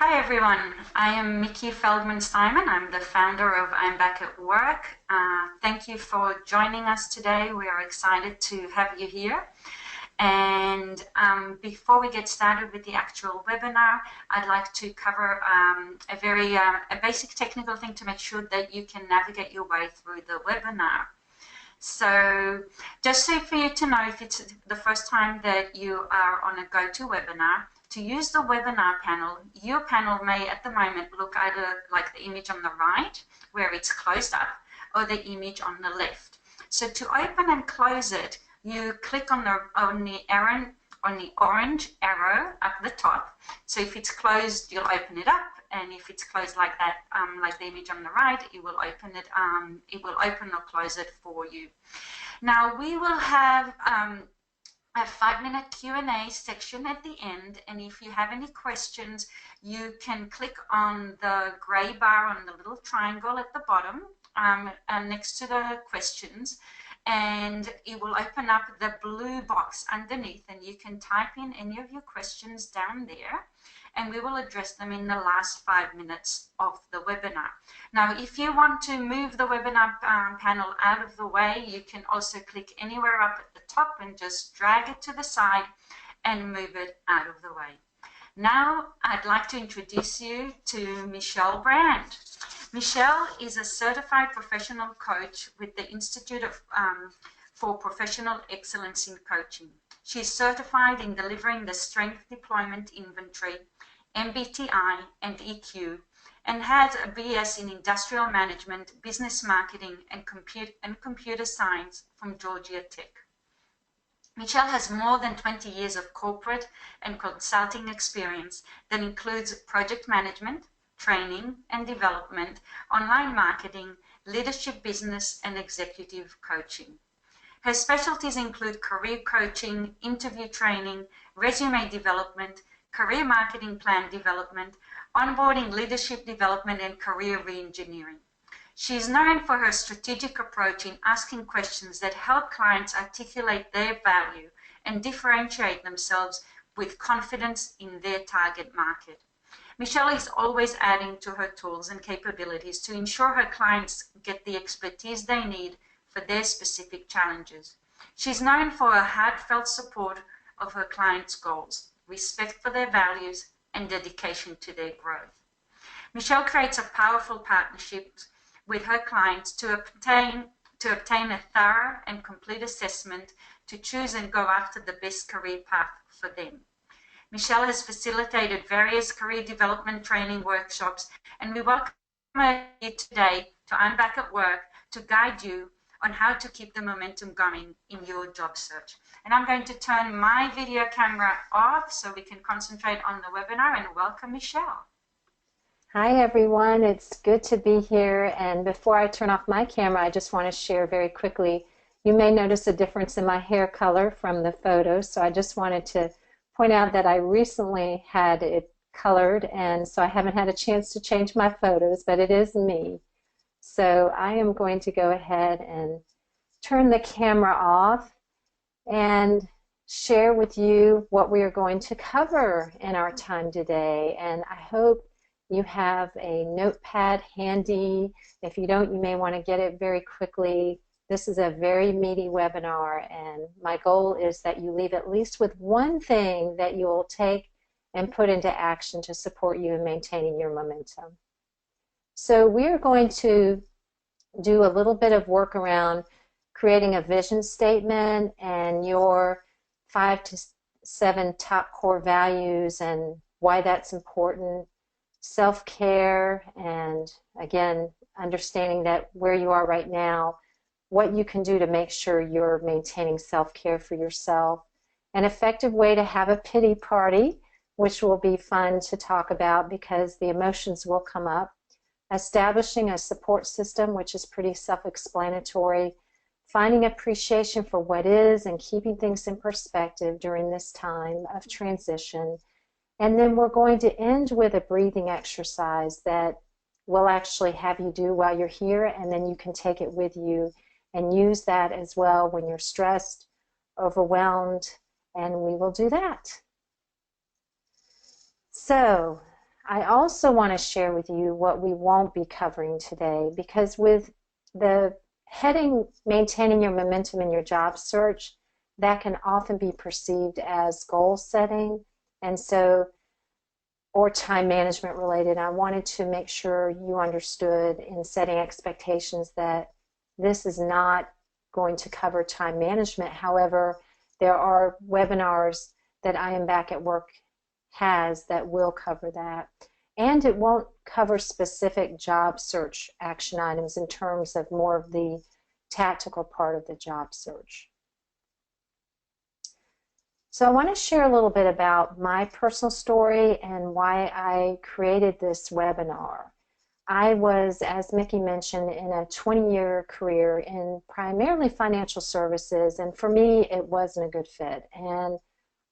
Hi everyone, I am Mickey Feldman-Simon. I'm the founder of I'm Back at Work. Thank you for joining us today. We are excited to have you here. And before we get started with the actual webinar, I'd like to cover a basic technical thing to make sure that you can navigate your way through the webinar. So just so for you to know, if it's the first time that you are on a GoToWebinar, to use the webinar panel, your panel may at the moment look either like the image on the right, where it's closed up, or the image on the left. So to open and close it, you click on the orange arrow up the top. So if it's closed, you'll open it up, and if it's closed like that, like the image on the right, it will open it. It will open or close it for you. Now we will have a 5-minute Q&A section at the end, and if you have any questions, you can click on the gray bar on the little triangle at the bottom next to the questions, and it will open up the blue box underneath, and you can type in any of your questions down there, and we will address them in the last 5 minutes of the webinar. Now, if you want to move the webinar panel out of the way, you can also click anywhere up at the top and just drag it to the side and move it out of the way. Now, I'd like to introduce you to Michelle Brand. Michelle is a certified professional coach with the Institute for Professional Excellence in Coaching. She is certified in delivering the Strength Deployment Inventory, MBTI, and EQ, and has a BS in Industrial Management, Business Marketing, and Computer Science from Georgia Tech. Michelle has more than 20 years of corporate and consulting experience that includes project management, training and development, online marketing, leadership, business, and executive coaching. Her specialties include career coaching, interview training, resume development, career marketing plan development, onboarding leadership development, and career re-engineering. She is known for her strategic approach in asking questions that help clients articulate their value and differentiate themselves with confidence in their target market. Michelle is always adding to her tools and capabilities to ensure her clients get the expertise they need for their specific challenges. She's known for her heartfelt support of her clients' goals, respect for their values, and dedication to their growth. Michelle creates a powerful partnership with her clients to obtain a thorough and complete assessment to choose and go after the best career path for them. Michelle has facilitated various career development training workshops, and we welcome her here today to I'm Back at Work to guide you on how to keep the momentum going in your job search. And I'm going to turn my video camera off so we can concentrate on the webinar, and welcome Michelle. Hi everyone, it's good to be here, and before I turn off my camera, I just want to share very quickly, you may notice a difference in my hair color from the photo, so I just wanted to point out that I recently had it colored, and so I haven't had a chance to change my photos, but it is me. So I am going to go ahead and turn the camera off and share with you what we are going to cover in our time today. And I hope you have a notepad handy. If you don't, you may want to get it very quickly. This is a very meaty webinar, and my goal is that you leave at least with one thing that you will take and put into action to support you in maintaining your momentum. So we are going to do a little bit of work around creating a vision statement and your 5 to 7 top core values and why that's important, self-care, and again, understanding that where you are right now, what you can do to make sure you're maintaining self-care for yourself, an effective way to have a pity party, which will be fun to talk about because the emotions will come up, establishing a support system, which is pretty self-explanatory, finding appreciation for what is and keeping things in perspective during this time of transition. And then we're going to end with a breathing exercise that we'll actually have you do while you're here, and then you can take it with you and use that as well when you're stressed, overwhelmed, and we will do that. So I also want to share with you what we won't be covering today, because with the heading maintaining your momentum in your job search, that can often be perceived as goal setting, and so or time management related. I wanted to make sure you understood in setting expectations that this is not going to cover time management. However, there are webinars that I Am Back at Work has that will cover that. And it won't cover specific job search action items in terms of more of the tactical part of the job search. So I want to share a little bit about my personal story and why I created this webinar. I was, as Mickey mentioned, in a 20-year career in primarily financial services, and for me it wasn't a good fit. And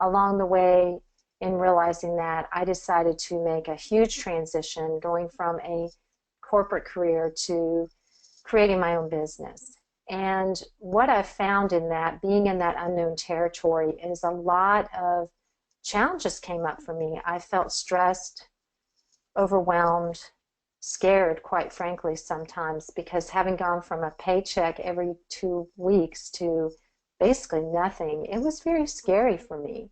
along the way, in realizing that, I decided to make a huge transition, going from a corporate career to creating my own business. And what I've found in that, being in that unknown territory, is a lot of challenges came up for me. I felt stressed, overwhelmed, scared, quite frankly, sometimes, because having gone from a paycheck every 2 weeks to basically nothing, it was very scary for me.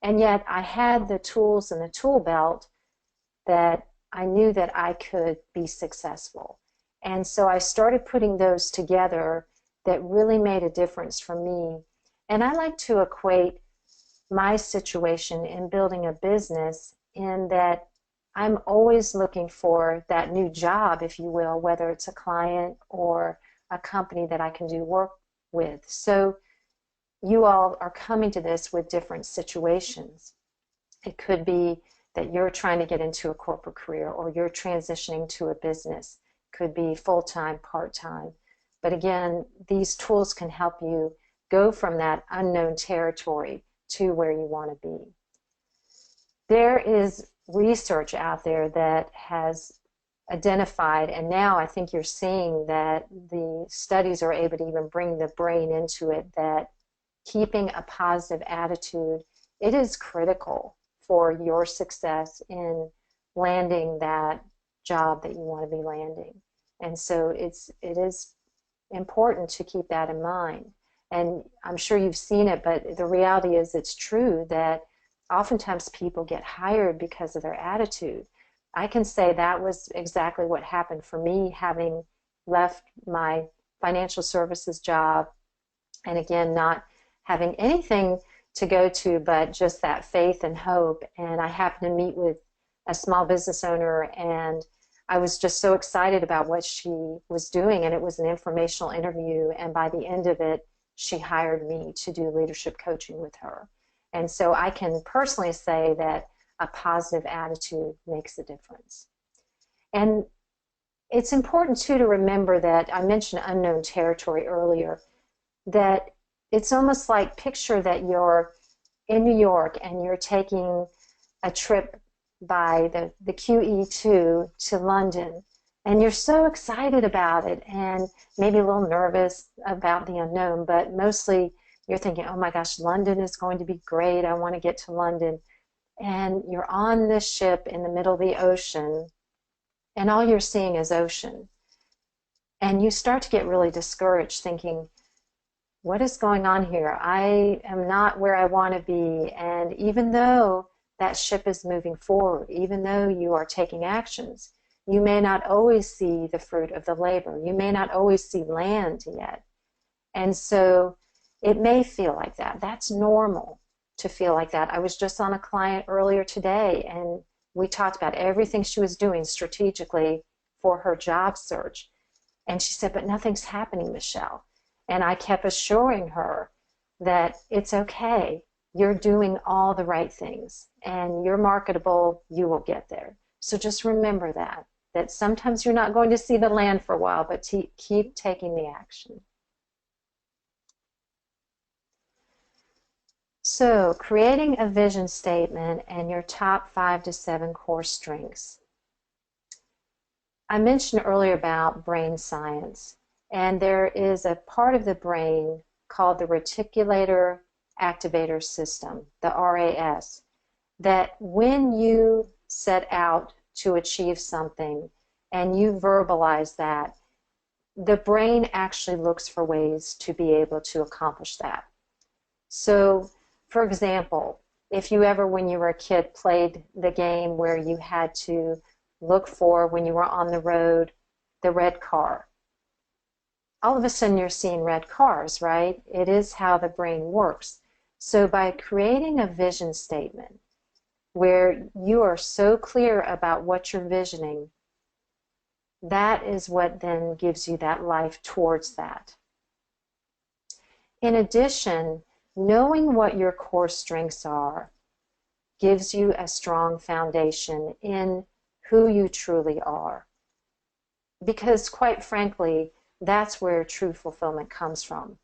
And yet I had the tools in the tool belt that I knew that I could be successful. And so I started putting those together that really made a difference for me. And I like to equate my situation in building a business in that I'm always looking for that new job, if you will, whether it's a client or a company that I can do work with. So you all are coming to this with different situations. It could be that you're trying to get into a corporate career, or you're transitioning to a business. It could be full-time, part-time. But again, these tools can help you go from that unknown territory to where you want to be. There is research out there that has identified, and now I think you're seeing that the studies are able to even bring the brain into it, that keeping a positive attitude, it is critical for your success in landing that job that you want to be landing. And so it is important to keep that in mind. And I'm sure you've seen it, but the reality is it's true that oftentimes people get hired because of their attitude. I can say that was exactly what happened for me, having left my financial services job, and again, not having anything to go to but just that faith and hope. And I happened to meet with a small business owner, and I was just so excited about what she was doing, and it was an informational interview, and by the end of it, she hired me to do leadership coaching with her. And so I can personally say that a positive attitude makes a difference. And it's important too to remember that I mentioned unknown territory earlier, that it's almost like, picture that you're in New York and you're taking a trip by the QE2 to London, and you're so excited about it and maybe a little nervous about the unknown, but mostly you're thinking, oh my gosh, London is going to be great, I want to get to London. And you're on this ship in the middle of the ocean, and all you're seeing is ocean. And you start to get really discouraged, thinking, what is going on here? I am not where I want to be. And even though that ship is moving forward, even though you are taking actions, you may not always see the fruit of the labor. You may not always see land yet. And so it may feel like that. That's normal to feel like that. I was just on a client earlier today, and we talked about everything she was doing strategically for her job search. And she said, but nothing's happening, Michelle. And I kept assuring her that it's okay. You're doing all the right things, and you're marketable. You will get there. So just remember that sometimes you're not going to see the land for a while, but keep taking the action. So, creating a vision statement and your top 5 to 7 core strengths. I mentioned earlier about brain science, and there is a part of the brain called the reticular activator system, the RAS, that when you set out to achieve something and you verbalize that, the brain actually looks for ways to be able to accomplish that. So, for example, if you ever, when you were a kid, played the game where you had to look for, when you were on the road, the red car, all of a sudden you're seeing red cars, right? It is how the brain works. So by creating a vision statement where you are so clear about what you're visioning, that is what then gives you that life towards that. In addition, knowing what your core strengths are gives you a strong foundation in who you truly are. Because quite frankly, that's where true fulfillment comes from,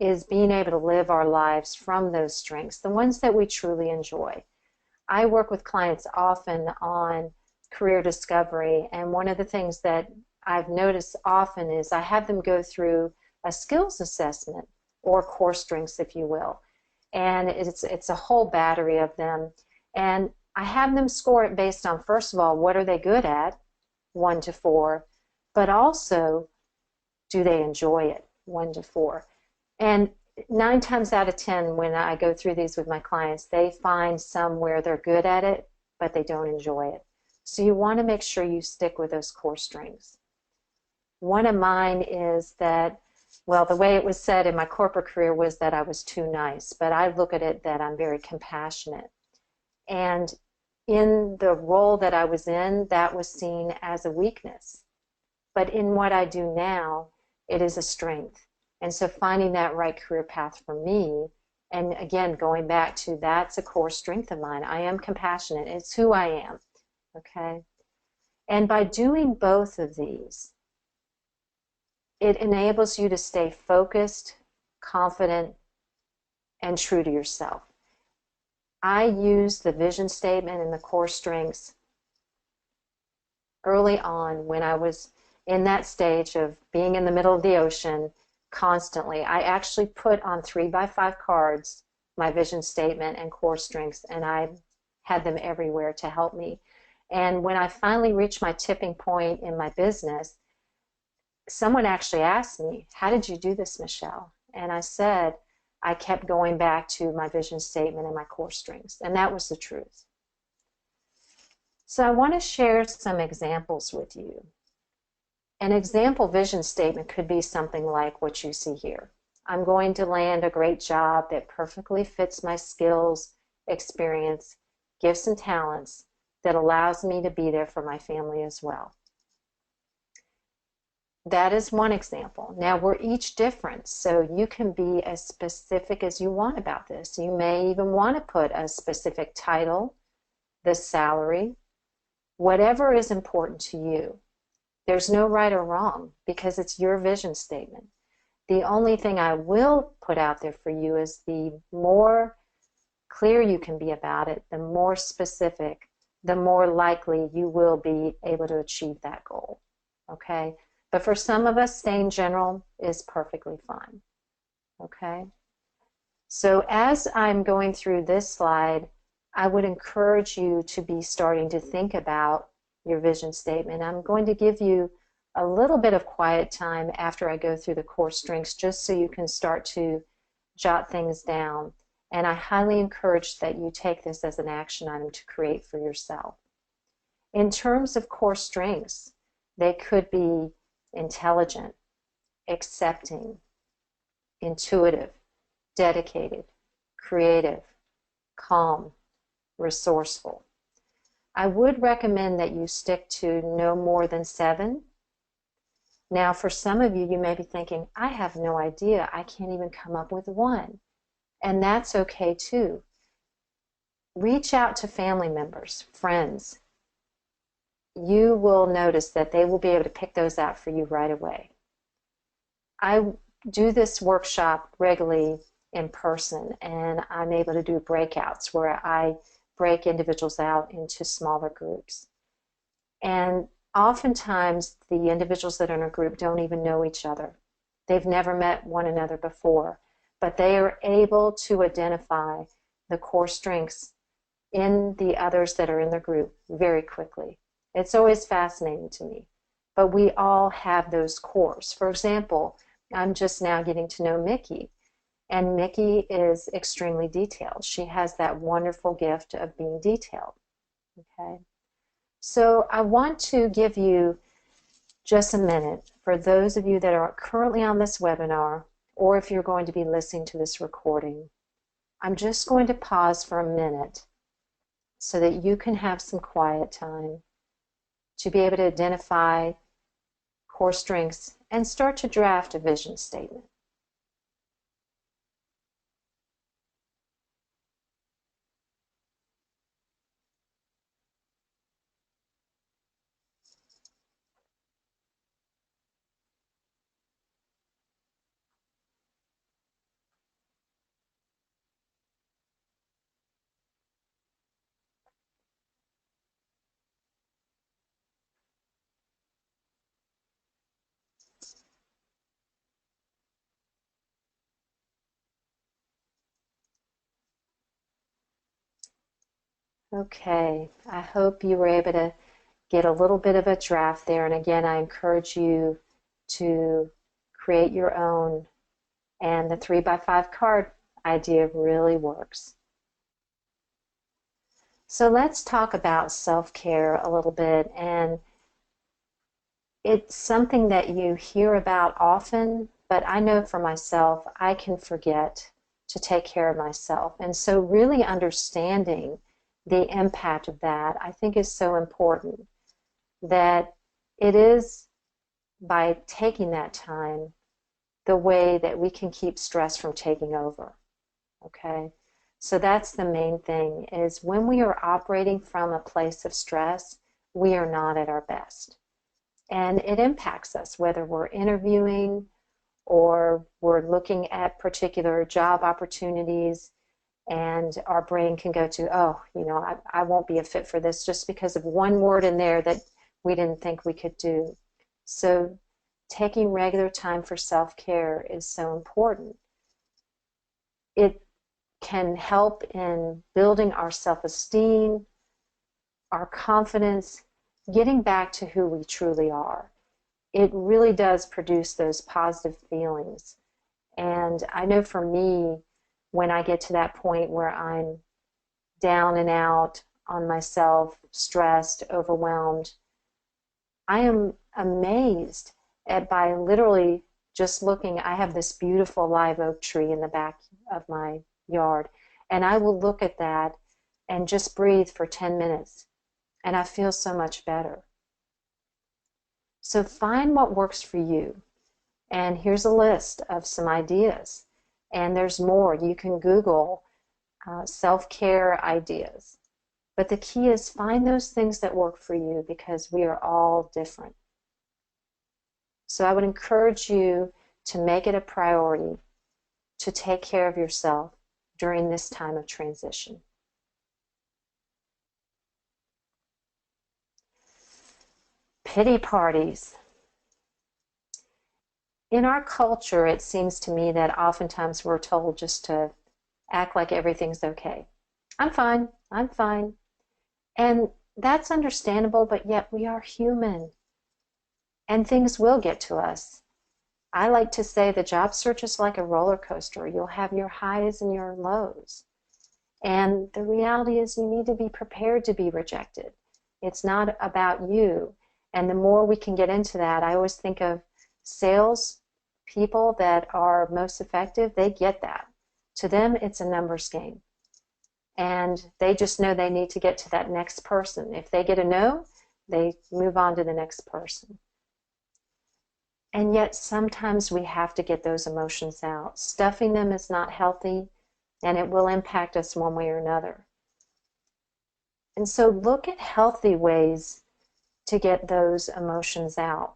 is being able to live our lives from those strengths, the ones that we truly enjoy. I work with clients often on career discovery, and one of the things that I've noticed often is I have them go through a skills assessment, or core strengths, if you will. And it's a whole battery of them. And I have them score it based on, first of all, what are they good at, 1 to 4, but also, do they enjoy it, 1 to 4. And 9 times out of 10, when I go through these with my clients, they find some where they're good at it, but they don't enjoy it. So you want to make sure you stick with those core strengths. One of mine is that, well, the way it was said in my corporate career was that I was too nice, but I look at it that I'm very compassionate. And in the role that I was in, that was seen as a weakness. But in what I do now, it is a strength. And so finding that right career path for me, and again, going back to that's a core strength of mine. I am compassionate. It's who I am. Okay? And by doing both of these, it enables you to stay focused, confident, and true to yourself. I used the vision statement and the core strengths early on when I was in that stage of being in the middle of the ocean constantly. I actually put on 3x5 cards my vision statement and core strengths, and I had them everywhere to help me. And when I finally reached my tipping point in my business, someone actually asked me, how did you do this, Michelle? And I said, I kept going back to my vision statement and my core strengths, and that was the truth. So I want to share some examples with you. An example vision statement could be something like what you see here. I'm going to land a great job that perfectly fits my skills, experience, gifts, and talents that allows me to be there for my family as well. That is one example. Now, we're each different, so you can be as specific as you want about this. You may even want to put a specific title, the salary, whatever is important to you. There's no right or wrong because it's your vision statement. The only thing I will put out there for you is the more clear you can be about it, the more specific, the more likely you will be able to achieve that goal. Okay? But for some of us, staying general is perfectly fine. Okay? So as I'm going through this slide, I would encourage you to be starting to think about your vision statement. I'm going to give you a little bit of quiet time after I go through the core strengths just so you can start to jot things down. And I highly encourage that you take this as an action item to create for yourself. In terms of core strengths, they could be intelligent, accepting, intuitive, dedicated, creative, calm, resourceful. I would recommend that you stick to no more than 7. Now, for some of you, you may be thinking, I have no idea. I can't even come up with 1. And that's okay too. Reach out to family members, friends. You will notice that they will be able to pick those out for you right away. I do this workshop regularly in person, and I'm able to do breakouts where I break individuals out into smaller groups. And oftentimes the individuals that are in a group don't even know each other. They've never met one another before, but they are able to identify the core strengths in the others that are in the group very quickly. It's always fascinating to me. But we all have those cores. For example, I'm just now getting to know Mickey, and Mickey is extremely detailed. She has that wonderful gift of being detailed. Okay. So I want to give you just a minute for those of you that are currently on this webinar, or if you're going to be listening to this recording. I'm just going to pause for a minute so that you can have some quiet time to be able to identify core strengths and start to draft a vision statement. Okay, I hope you were able to get a little bit of a draft there. And again, I encourage you to create your own. And the 3x5 card idea really works. So let's talk about self-care a little bit. And it's something that you hear about often, but I know for myself, I can forget to take care of myself. And so really understanding the impact of that, I think, is so important, that it is by taking that time the way that we can keep stress from taking over. Okay? So that's the main thing, is when we are operating from a place of stress, we are not at our best. And it impacts us, whether we're interviewing or we're looking at particular job opportunities, and our brain can go to, oh, I won't be a fit for this just because of one word in there that we didn't think we could do. So taking regular time for self-care is so important. It can help in building our self-esteem, our confidence, getting back to who we truly are. It really does produce those positive feelings. And I know for me, when I get to that point where I'm down and out on myself, stressed, overwhelmed, I am amazed at, by literally just looking, I have this beautiful live oak tree in the back of my yard, and I will look at that and just breathe for 10 minutes, and I feel so much better. So find what works for you. And here's a list of some ideas. And there's more. You can Google self-care ideas. But the key is find those things that work for you, because we are all different. So I would encourage you to make it a priority to take care of yourself during this time of transition. Pity parties. In our culture, it seems to me that oftentimes we're told just to act like everything's okay. I'm fine, I'm fine. And that's understandable, but yet we are human. And things will get to us. I like to say the job search is like a roller coaster. You'll have your highs and your lows. And the reality is you need to be prepared to be rejected. It's not about you. And the more we can get into that, I always think of sales people that are most effective, they get that. To them, it's a numbers game. And they just know they need to get to that next person. If they get a no, they move on to the next person. And yet sometimes we have to get those emotions out. Stuffing them is not healthy, and it will impact us one way or another. And so look at healthy ways to get those emotions out.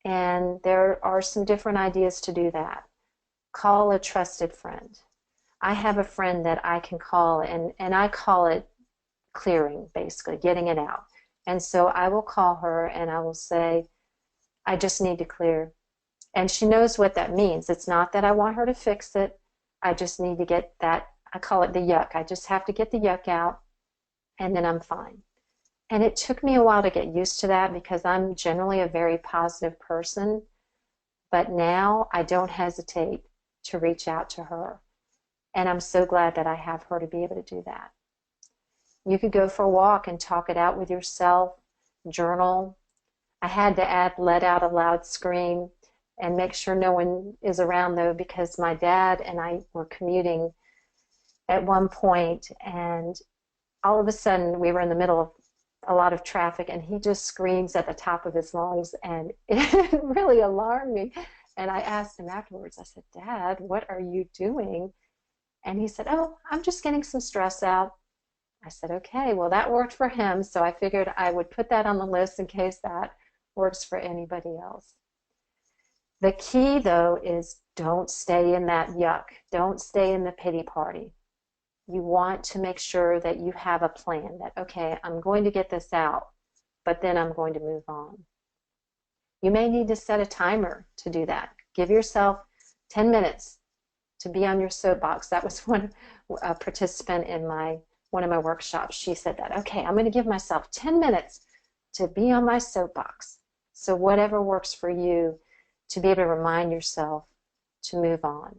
And there are some different ideas to do that. Call a trusted friend. I have a friend that I can call, and I call it clearing, basically, getting it out. And so I will call her and I will say, I just need to clear. And she knows what that means. It's not that I want her to fix it. I just need to get that, I call it the yuck. I just have to get the yuck out, and then I'm fine. And it took me a while to get used to that because I'm generally a very positive person. But now I don't hesitate to reach out to her. And I'm so glad that I have her to be able to do that. You could go for a walk and talk it out with yourself, journal. I had to add let out a loud scream and make sure no one is around though, because my dad and I were commuting at one point, and all of a sudden we were in the middle of a lot of traffic, and he just screams at the top of his lungs, and it really alarmed me. And I asked him afterwards, I said, Dad, what are you doing? And he said, oh, I'm just getting some stress out. I said, okay, well, that worked for him, so I figured I would put that on the list in case that works for anybody else. The key, though, is don't stay in that yuck. Don't stay in the pity party. You want to make sure that you have a plan that, okay, I'm going to get this out, but then I'm going to move on. You may need to set a timer to do that. Give yourself 10 minutes to be on your soapbox. That was a participant in one of my workshops. She said that, okay, I'm going to give myself 10 minutes to be on my soapbox. So whatever works for you, to be able to remind yourself to move on.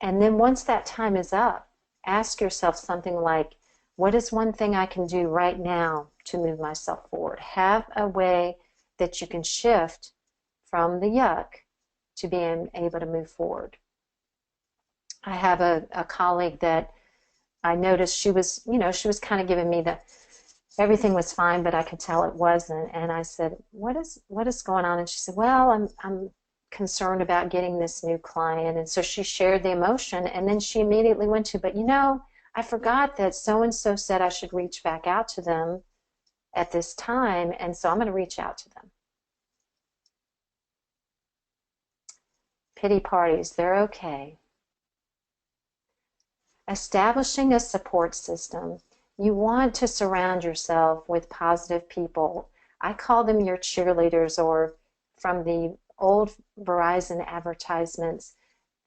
And then once that time is up, ask yourself something like, what is one thing I can do right now to move myself forward? Have a way that you can shift from the yuck to being able to move forward. I have a colleague that I noticed she was kind of giving me everything was fine, but I could tell it wasn't. And I said, what is going on? And she said, well, I'm concerned about getting this new client. And so she shared the emotion, and then she immediately went to, but I forgot that so-and-so said I should reach back out to them at this time, and so I'm going to reach out to them. Pity parties, they're okay. Establishing a support system. You want to surround yourself with positive people. I call them your cheerleaders, or from the old Verizon advertisements,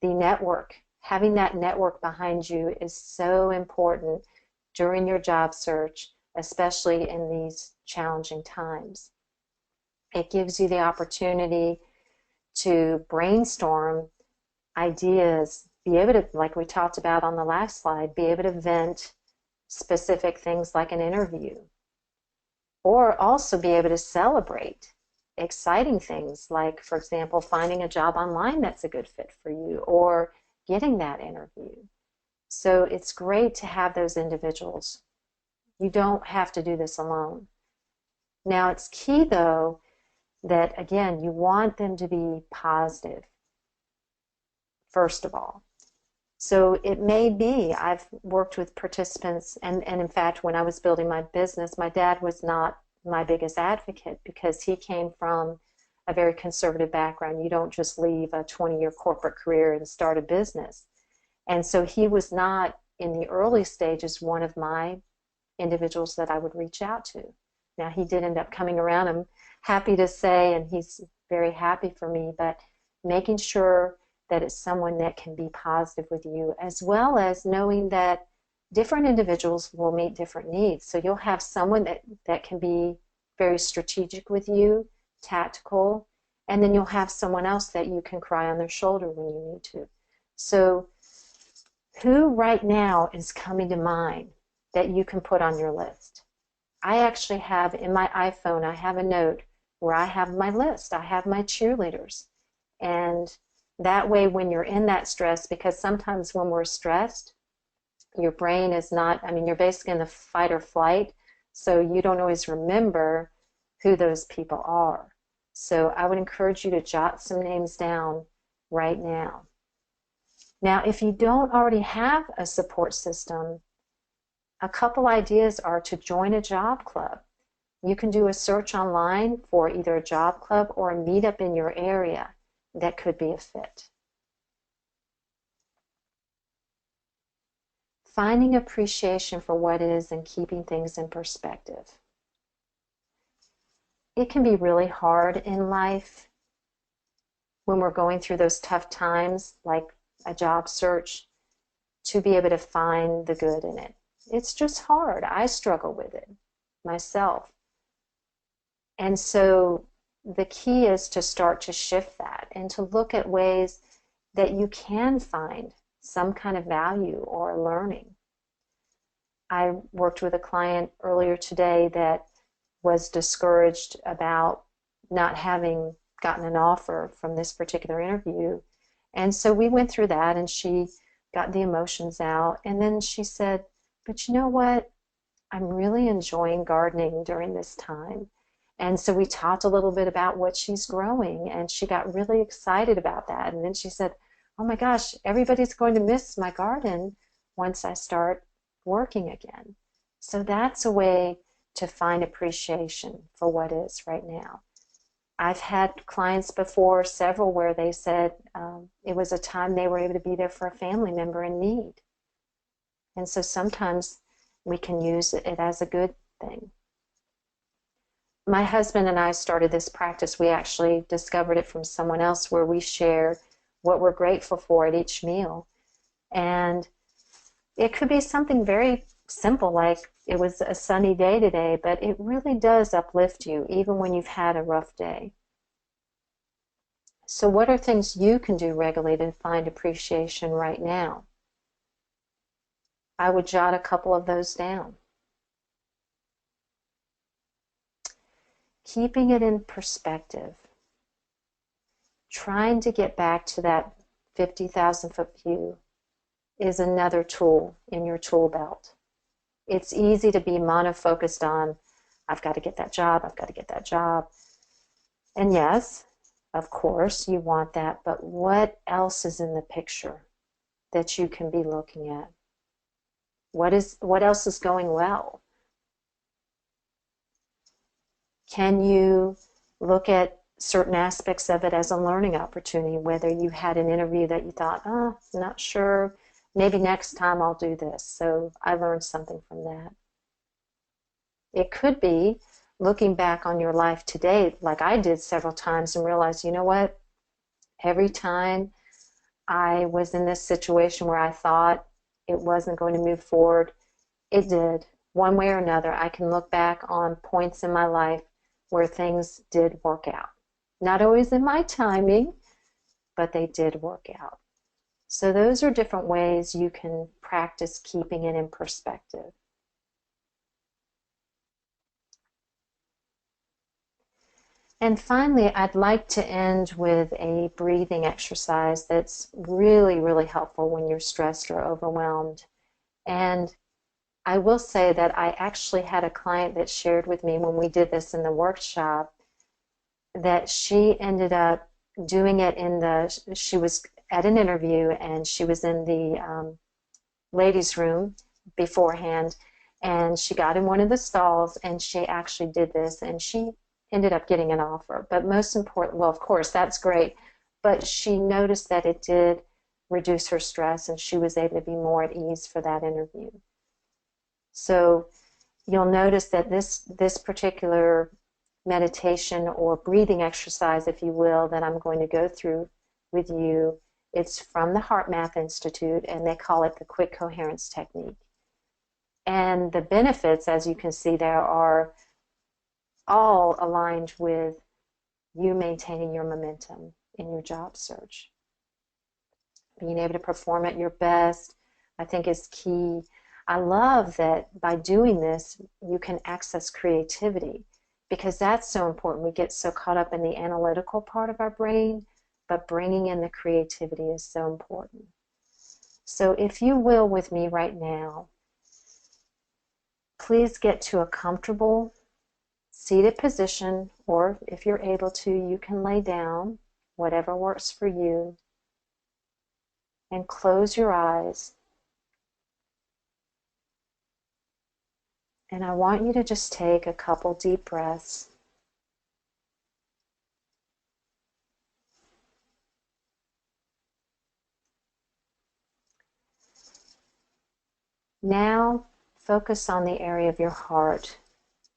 the network. Having that network behind you is so important during your job search, especially in these challenging times. It gives you the opportunity to brainstorm ideas, be able to, like we talked about on the last slide, be able to vent specific things like an interview, or also be able to celebrate exciting things like, for example, finding a job online that's a good fit for you, or getting that interview. So it's great to have those individuals. You don't have to do this alone. Now it's key, though, that again, you want them to be positive, first of all. So it may be, I've worked with participants, and in fact, when I was building my business, my dad was not my biggest advocate because he came from a very conservative background. You don't just leave a 20-year corporate career and start a business. And so he was not, in the early stages, one of my individuals that I would reach out to. Now, he did end up coming around, I'm happy to say, and he's very happy for me, but making sure that it's someone that can be positive with you, as well as knowing that different individuals will meet different needs. So you'll have someone that can be very strategic with you, tactical, and then you'll have someone else that you can cry on their shoulder when you need to. So who right now is coming to mind that you can put on your list? I actually have in my iPhone, I have a note where I have my list. I have my cheerleaders. And that way, when you're in that stress, because sometimes when we're stressed, your brain is not, you're basically in the fight or flight, so you don't always remember who those people are. So I would encourage you to jot some names down right now. Now, if you don't already have a support system, a couple ideas are to join a job club. You can do a search online for either a job club or a meetup in your area that could be a fit. Finding appreciation for what is and keeping things in perspective. It can be really hard in life when we're going through those tough times, like a job search, to be able to find the good in it. It's just hard. I struggle with it. myself. And so the key is to start to shift that and to look at ways that you can find some kind of value or learning. I worked with a client earlier today that was discouraged about not having gotten an offer from this particular interview. And so we went through that, and she got the emotions out. And then she said, but you know what? I'm really enjoying gardening during this time. And so we talked a little bit about what she's growing, and she got really excited about that. And then she said, oh my gosh, everybody's going to miss my garden once I start working again. So that's a way to find appreciation for what is right now. I've had clients before, several, where they said it was a time they were able to be there for a family member in need. And so sometimes we can use it as a good thing. My husband and I started this practice. We actually discovered it from someone else, where we share what we're grateful for at each meal. And it could be something very simple, like it was a sunny day today, but it really does uplift you even when you've had a rough day. So what are things you can do regularly to find appreciation right now? I would jot a couple of those down. Keeping it in perspective. Trying to get back to that 50,000-foot view is another tool in your tool belt. It's easy to be mono-focused on, I've got to get that job, I've got to get that job. And yes, of course, you want that, but what else is in the picture that you can be looking at? What else is going well? Can you look at certain aspects of it as a learning opportunity, whether you had an interview that you thought, oh, not sure, maybe next time I'll do this, so I learned something from that. It could be looking back on your life today, like I did several times, and realize, you know what, every time I was in this situation where I thought it wasn't going to move forward, it did. One way or another, I can look back on points in my life where things did work out. Not always in my timing, but they did work out. So those are different ways you can practice keeping it in perspective. And finally, I'd like to end with a breathing exercise that's really, really helpful when you're stressed or overwhelmed. And I will say that I actually had a client that shared with me when we did this in the workshop that she ended up doing it she was at an interview, and she was in the ladies' room beforehand, and she got in one of the stalls, and she actually did this, and she ended up getting an offer. But most important, well, of course, that's great, but she noticed that it did reduce her stress, and she was able to be more at ease for that interview. So you'll notice that this particular meditation or breathing exercise, if you will, that I'm going to go through with you, it's from the HeartMath Institute, and they call it the Quick Coherence Technique. And the benefits, as you can see there, are all aligned with you maintaining your momentum in your job search. Being able to perform at your best, I think, is key. I love that by doing this, you can access creativity, because that's so important. We get so caught up in the analytical part of our brain, but bringing in the creativity is so important. So if you will, with me right now, please get to a comfortable seated position, or if you're able to, you can lay down, whatever works for you, and close your eyes. And I want you to just take a couple deep breaths. Now focus on the area of your heart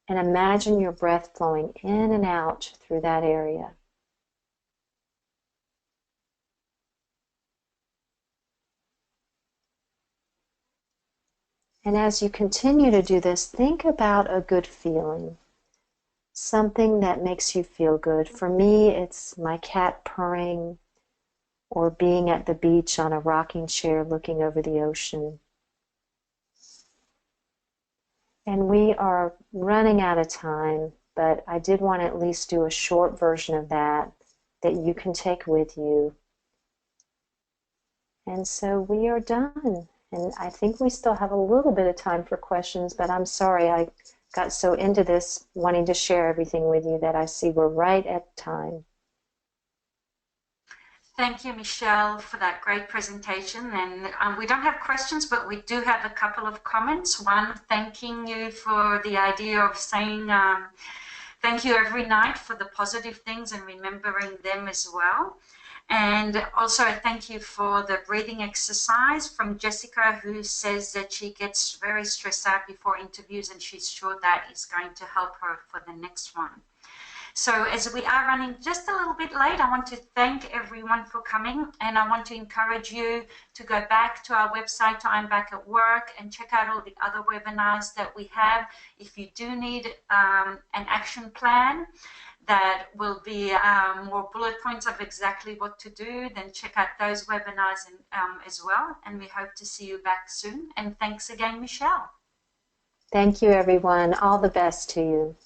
and imagine your breath flowing in and out through that area. And as you continue to do this, think about a good feeling, something that makes you feel good. For me, it's my cat purring or being at the beach on a rocking chair looking over the ocean. And we are running out of time, but I did want to at least do a short version of that you can take with you. And so we are done. And I think we still have a little bit of time for questions, but I'm sorry I got so into this wanting to share everything with you that I see we're right at time. Thank you, Michelle, for that great presentation. And we don't have questions, but we do have a couple of comments. One, thanking you for the idea of saying thank you every night for the positive things and remembering them as well. And also thank you for the breathing exercise from Jessica, who says that she gets very stressed out before interviews and she's sure that is going to help her for the next one. So as we are running just a little bit late, I want to thank everyone for coming, and I want to encourage you to go back to our website, to I'm Back at Work, and check out all the other webinars that we have. If you do need an action plan that will be more bullet points of exactly what to do, then check out those webinars as well. And we hope to see you back soon. And thanks again, Michelle. Thank you, everyone. All the best to you.